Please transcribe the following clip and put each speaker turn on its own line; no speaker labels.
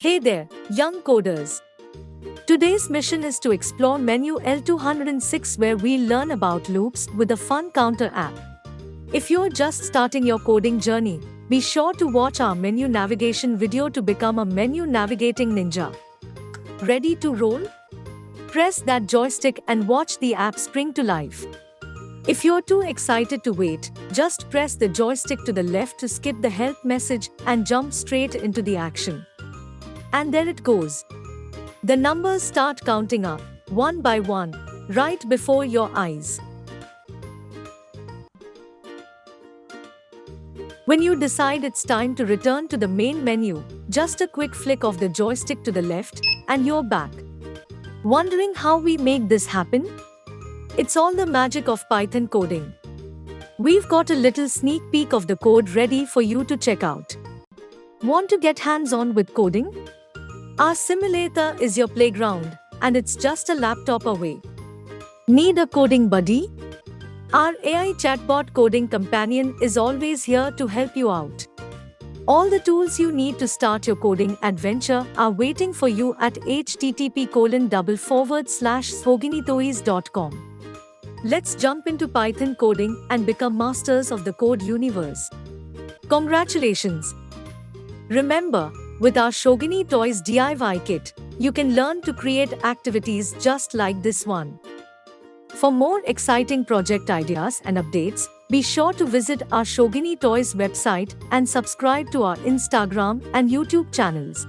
Hey there, young coders. Today's mission is to explore Menu L206 where we'll learn about loops with a fun counter app. If you're just starting your coding journey, be sure to watch our menu navigation video to become a menu navigating ninja. Ready to roll? Press that joystick and watch the app spring to life. If you're too excited to wait, just press the joystick to the left to skip the help message and jump straight into the action. And there it goes. The numbers start counting up, one by one, right before your eyes. When you decide it's time to return to the main menu, just a quick flick of the joystick to the left, and you're back. Wondering how we make this happen? It's all the magic of Python coding. We've got a little sneak peek of the code ready for you to check out. Want to get hands-on with coding? Our simulator is your playground, and it's just a laptop away. Need a coding buddy? Our AI Chatbot Coding Companion is always here to help you out. All the tools you need to start your coding adventure are waiting for you at http://schoginitoys.com. Let's jump into Python coding and become masters of the code universe. Congratulations! Remember, with our Schogini Toys DIY kit, you can learn to create activities just like this one. For more exciting project ideas and updates, be sure to visit our Schogini Toys website and subscribe to our Instagram and YouTube channels.